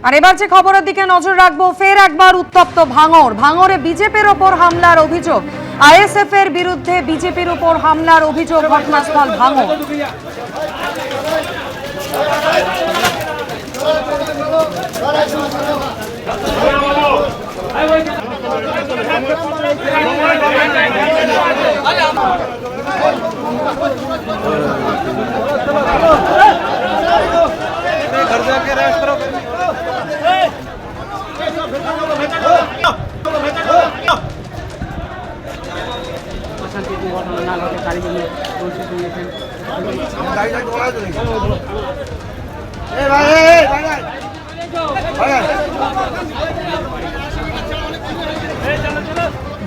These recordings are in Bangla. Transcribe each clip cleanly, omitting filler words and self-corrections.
আর এবার যে খবরের দিকে নজর রাখবো, ফের একবার উত্তপ্ত ভাঙড়ে বিজেপির ওপর হামলার অভিযোগ। আইএসএফ এর বিরুদ্ধে বিজেপির উপর হামলার অভিযোগ, ঘটনাস্থল ভাঙড়। घर जाके रेस्ट करो।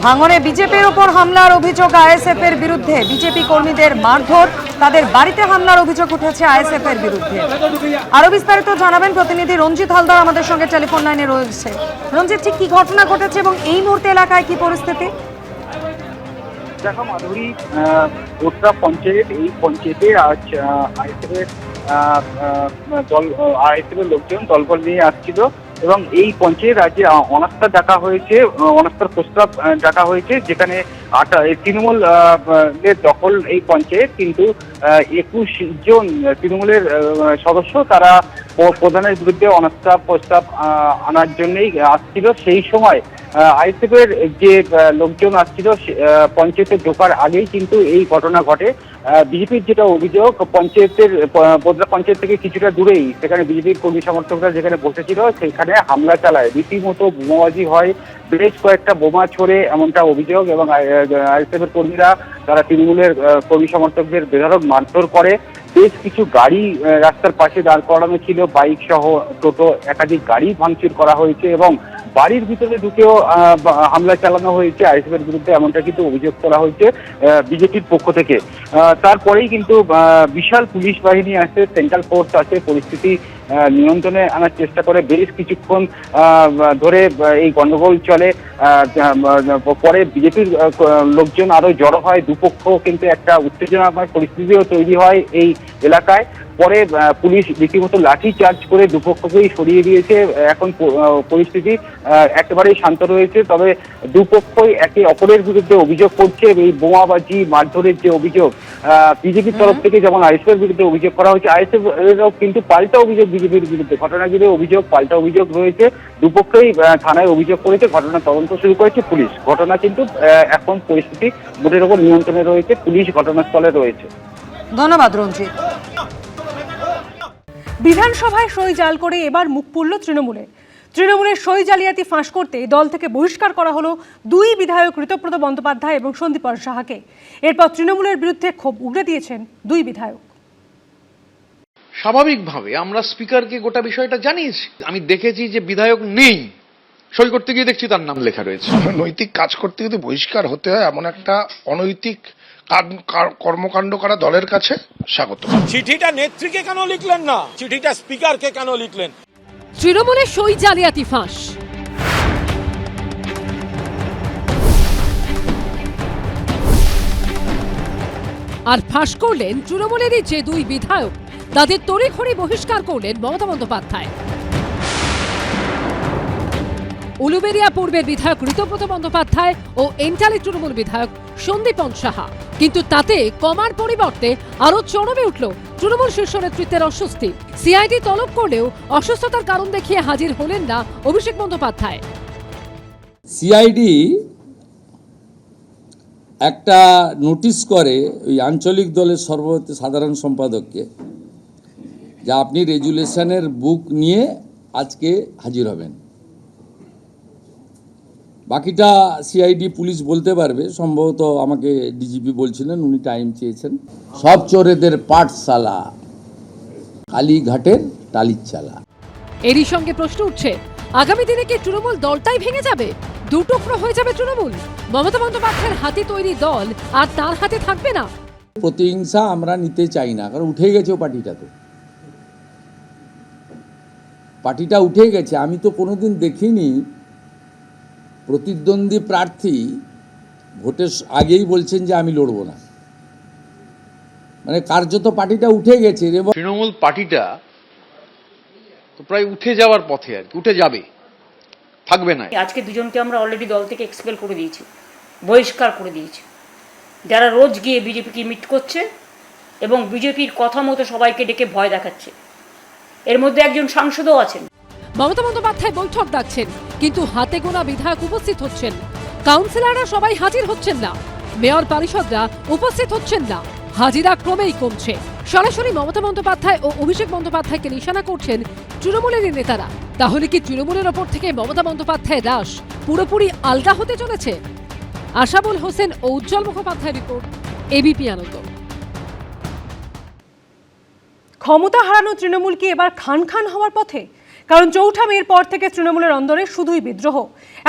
ভাঙড়ে বিজেপির উপর হামলার অভিযোগ আইএসএফ এর বিরুদ্ধে, বিজেপি কর্মীদের মারধর, তাদের বাড়িতে হামলার অভিযোগ উঠেছে আইএসএফ এর বিরুদ্ধে। আরো বিস্তারিত জানাবেন প্রতিনিধি রঞ্জিত হালদার আমাদের সঙ্গে টেলিফোন লাইনে রয়েছে। রঞ্জিত, ঠিক কি ঘটনা ঘটেছে এবং এই মুহূর্তে এলাকায় কি পরিস্থিতি? দেখো মাধুরী, গোটরা পঞ্চায়েত, এই পঞ্চায়েতে আজ আইএসএফের লোকজন দলবল নিয়ে আসছিল এবং এই পঞ্চায়েত রাজ্যে অনাস্থা ডাকা হয়েছে, অনাস্থার প্রস্তাব ডাকা হয়েছে, যেখানে তৃণমূল দখল এই পঞ্চায়েত, কিন্তু 21 জন তৃণমূলের সদস্য তারা প্রধানের বিরুদ্ধে অনাস্থা প্রস্তাব আনার জন্যই আসছিল। সেই সময় আইএসএফ এর যে লোকজন আসছিল পঞ্চায়েতে ঢোকার আগেই কিন্তু এই ঘটনা ঘটে। বিজেপির যেটা অভিযোগ, বোদরা পঞ্চায়েত থেকে কিছুটা দূরেই সেখানে বিজেপির কর্মী সমর্থকরা যেখানে বসেছিল সেখানে হামলা চালায়, রীতিমতো বোমাবাজি হয়, বেশ কয়েকটা বোমা ছোড়ে, এমনটা অভিযোগ। এবং আইএসএফ এর কর্মীরা তারা তৃণমূলের কর্মী সমর্থকদের বেধড়ক মারধর করে। বেশ কিছু গাড়ি রাস্তার পাশে দাঁড় করানো ছিল, বাইক সহ টোটো, একাধিক গাড়ি ভাঙচুর করা হয়েছে এবং বাড়ির ভিতরে ঢুকেও হামলা চালানো হয়েছে আইএসএফ এর বিরুদ্ধে, এমনটা কিন্তু অভিযোগ করা হয়েছে বিজেপির পক্ষ থেকে। তারপরেই কিন্তু বিশাল পুলিশ বাহিনী আছে, সেন্ট্রাল ফোর্স আছে, পরিস্থিতি নিয়ন্ত্রণে আনার চেষ্টা করে। বেশ কিছুক্ষণ ধরে এই গন্ডগোল চলে। পরে বিজেপির লোকজন আরো জড়ো হয়, দুপক্ষ কিন্তু একটা উত্তেজনাময় পরিস্থিতিও তৈরি হয় এই এলাকায়। পরে পুলিশ রীতিমতো লাঠি চার্জ করে দুপক্ষকেই সরিয়ে দিয়েছে। এখন পরিস্থিতি একেবারেই শান্ত রয়েছে, তবে দুপক্ষই একে অপরের বিরুদ্ধে অভিযোগ করছে। এই বোমাবাজি মারধরের যে অভিযোগ বিজেপির তরফ থেকে যেমন আইএসএফ এর বিরুদ্ধে অভিযোগ করা হয়েছে, আইএসএফ এরও কিন্তু পাল্টা অভিযোগ বিজেপির বিরুদ্ধে, ঘটনা ঘিরে অভিযোগ, পাল্টা অভিযোগ রয়েছে। দুপক্ষই থানায় অভিযোগ করেছে, ঘটনা তদন্ত শুরু করেছে পুলিশ। ঘটনা কিন্তু এখন পরিস্থিতি বোটের ওপর নিয়ন্ত্রণে রয়েছে, পুলিশ ঘটনাস্থলে রয়েছে। ধন্যবাদ রঞ্জিত। বিধানসভায় সই জাল করে এবার মুখ পুড়ল তৃণমূলের সই জালিয়াতি ফাঁস করতে দল থেকে বহিষ্কার করা হলো দুই বিধায়ক ঋতব্রত বন্দ্যোপাধ্যায় এবং সন্দীপন সাহাকে। এরপর তৃণমূলের বিরুদ্ধে ক্ষোভ উগরে দিয়েছেন দুই বিধায়ক। স্বাভাবিকভাবে আমরা স্পিকারকে গোটা বিষয়টা জানিয়েছি। আমি দেখেছি যে বিধায়ক নেই, সই করতে গিয়ে দেখছি তার নাম লেখা রয়েছে। নৈতিক কাজ করতে যদি বহিষ্কার হতে হয়, এমন একটা অনৈতিক কর্মকাণ্ড করা দলের কাছে স্বাগত। চিঠিটা নেত্রীকে কেন লিখলেন না, চিঠিটা স্পিকারকে কেন লিখলেন? তৃণমূলের সই জালিয়াতি ফাঁস। আর ফাঁস করলেন তৃণমূলেরই যে দুই বিধায়ক, তাদের তড়িঘড়ি বহিষ্কার করলেন মমতা বন্দ্যোপাধ্যায়। উলুবেড়িয়া পূর্বের বিধায়ক ঋতব্রত বন্দ্যোপাধ্যায় ও এন্টালি তৃণমূল বিধায়ক সন্দীপন সাহা। কিন্তু তাতে কমার পরিবর্তে আরো চরমে উঠল তৃণমূল শীর্ষ নেতৃত্বের অস্বস্তি। সিআইডি তলব করলেও অসুস্থতার কারণ দেখিয়ে হাজির হলেন না অভিষেক বন্দ্যোপাধ্যায়। সিআইডি একটা নোটিশ করে ওই আঞ্চলিক দলের সর্বভারতীয় সাধারণ সম্পাদককে, যে আপনি রেজুলেশনের বুক নিয়ে আজকে হাজির হবেন। বাকিটা সিআইডি পুলিশ বলতে পারবে, সম্ভবত আমাকে ডিজিপি বলছিলেন, উনি টাইম চেয়েছেন। সব চোরেদের পাঠশালা, কালীঘাটের টালির চালা। এরই সঙ্গে প্রশ্ন উঠছে, আগামী দিনে কি তৃণমূল দলটাই ভেঙে যাবে? দুটুকরো হয়ে যাবে তৃণমূল? মমতা বন্দ্যোপাধ্যায়ের হাতে তৈরি দল আর তার হাতে থাকবে না। প্রতিহিংসা আমরা নিতে চাই না, কারণ উঠে গেছে পার্টিটাতে, পার্টিটা উঠে গেছে। আমি তো কোনোদিন দেখিনি প্রতিদ্বন্দ্বী প্রার্থী ভোটের আগেই বলছেন যে আমি লড়ব না, মানে কার্যত পার্টিটা উঠে গেছে। এবং তৃণমূল পার্টিটা তো প্রায় উঠে যাওয়ার পথে আর কি, উঠে যাবে, থাকবে না। আজকে দুজনকে আমরা অলরেডি দল থেকে এক্সপেল করে দিয়েছি, বহিষ্কার করে দিয়েছি, যারা রোজ গিয়ে বিজেপিকে মিট করছে এবং বিজেপির কথা মতো সবাইকে ডেকে ভয় দেখাচ্ছে। এর মধ্যে একজন সাংসদও আছেন। মমতা বন্দ্যোপাধ্যায় বৈঠক ডাকছেন, কিন্তু হাতে গোনা বিধায়ক উপস্থিত হচ্ছেন। কাউন্সিলররা সবাই হাজির হচ্ছেন না, মেয়র পারিষদরা উপস্থিত হচ্ছেন না, হাজিরা ক্রমেই কমছে। সরাসরি মমতা বন্দ্যোপাধ্যায় ও অভিষেক বন্দ্যোপাধ্যায়কে নিশানা করছেন তৃণমূলের নেতারা। তাহলে কি তৃণমূলের ওপর থেকে মমতা বন্দ্যোপাধ্যায়ের রাশ পুরোপুরি আলগা হতে চলেছে? আশাবুল হোসেন ও উজ্জ্বল মুখোপাধ্যায় রিপোর্ট, এবিপি আনন্দ। ক্ষমতা হারানো তৃণমূল কি এবার খান খান হওয়ার পথে? কারণ ৪ঠা মের পর থেকে তৃণমূলের অন্দরে শুধুই বিদ্রোহ।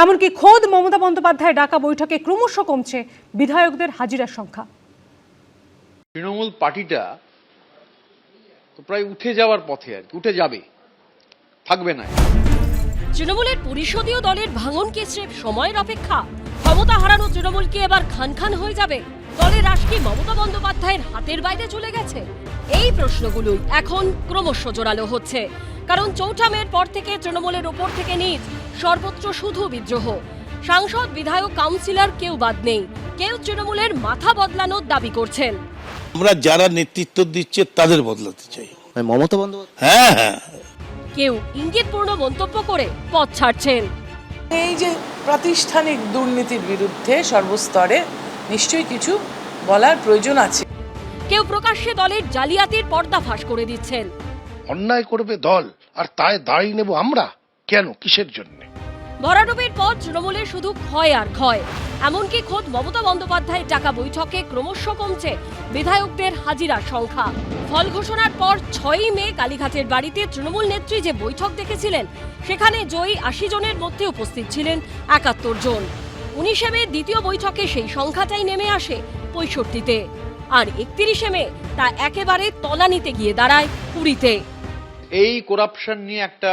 এমনকি খোদ মমতা বন্দ্যোপাধ্যায় ডাকা বৈঠকে ক্রমশ কমছে বিধায়কদের হাজিরার সংখ্যা। তৃণমূল পার্টিটা তো প্রায় উঠে যাওয়ার পথে আর কি, উঠে যাবে, থাকবে না। তৃণমূলের পরিষদীয় দলের ভাঙন কি স্রেফ সময়ের অপেক্ষা? ক্ষমতা হারানো তৃণমূল কি এবার খান খান হয়ে যাবে? দলের রাশ কি মমতা বন্দ্যোপাধ্যায়ের হাতের বাইরে চলে গেছে? এই প্রশ্নগুলোই এখন ক্রমশ জোরালো হচ্ছে। কারণ ৪ঠা মের পর থেকে তৃণমূলের ওপর থেকে নিচ সর্বত্র শুধু বিদ্রোহ। সাংসদ, বিধায়ক, কাউন্সিলর কেউ বাদ নেই। কেউ তৃণমূলের মাথা বদলানোর দাবি করছেন। আমরা যারা নেতৃত্ব দিচ্ছে তাদের বদলাতে চাই। মমতা বন্দ্যোপাধ্যায় হ্যাঁ হ্যাঁ, কেউ ইঙ্গিতপূর্ণ মন্তব্য করে পথ ছাড়ছেন। এই যে প্রাতিষ্ঠানিক দুর্নীতির বিরুদ্ধে সর্বস্তরে নিশ্চয়ই কিছু বলার প্রয়োজন আছে। কেউ প্রকাশ্যে দলের জালিয়াতির পর্দাফাশ করে দিচ্ছেন। অন্যায় করবে দল আর তাই দায়ী নেব আমরা কেন, কিসের জন্য? ভরাডুবির পর তৃণমূলের শুধু ক্ষয় আর ক্ষয়। এমনকি খোদ মমতা বন্দ্যোপাধ্যায়ের ডাকা বৈঠকে ক্রমশ কমছে বিধায়কদের হাজিরার সংখ্যা। ফল ঘোষণার পর 6ই মে কালীঘাটের বাড়িতে তৃণমূল নেত্রী যে বৈঠক দেখেছিলেন, সেখানে জয়ী 80 জনের মধ্যে উপস্থিত ছিলেন 71 জন। 19শে মে দ্বিতীয় বৈঠকে সেই সংখ্যাটাই নেমে আসে 65-তে। আর 31শে মে তা একেবারে তলানিতে গিয়ে দাঁড়ায় 20-তে। এই করাপশন নিয়ে একটা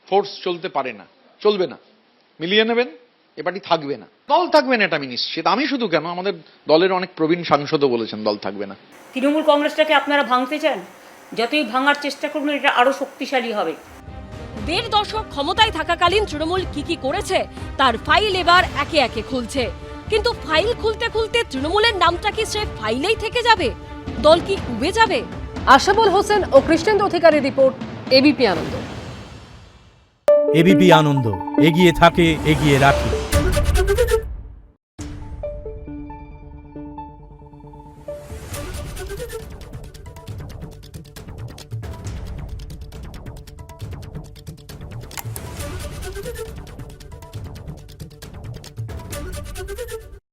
ফোর্স চলতে পারে না, চলবে না। মিলিয়ে নেবেন, এ পার্টি থাকবে না, দল থাকবে না, এটা আমি নিশ্চিত। আমি শুধু কেন, আমাদের দলের অনেক প্রবীণ সাংসদও বলেছেন দল থাকবে না। তৃণমূল কংগ্রেসটাকে আপনারা ভাঙতে চান, যতই ভাঙার চেষ্টা করবেন এটা আরো শক্তিশালী হবে। 1.5 দশক ক্ষমতায় থাকাকালীন তৃণমূল কি করেছে তার ফাইল এবার একে একে খুলছে। কিন্তু ফাইল খুলতে খুলতে তৃণমূলের নামটা কি স্রেফ ফাইলেই থেকে যাবে? দল কি উবে যাবে? আশাবুল হোসেন ও কৃষ্ণেন্দু অধিকারীর রিপোর্ট, এবিপি আনন্দ। এবিপি আনন্দ, এগিয়ে থাকে, এগিয়ে রাখে। Thank you.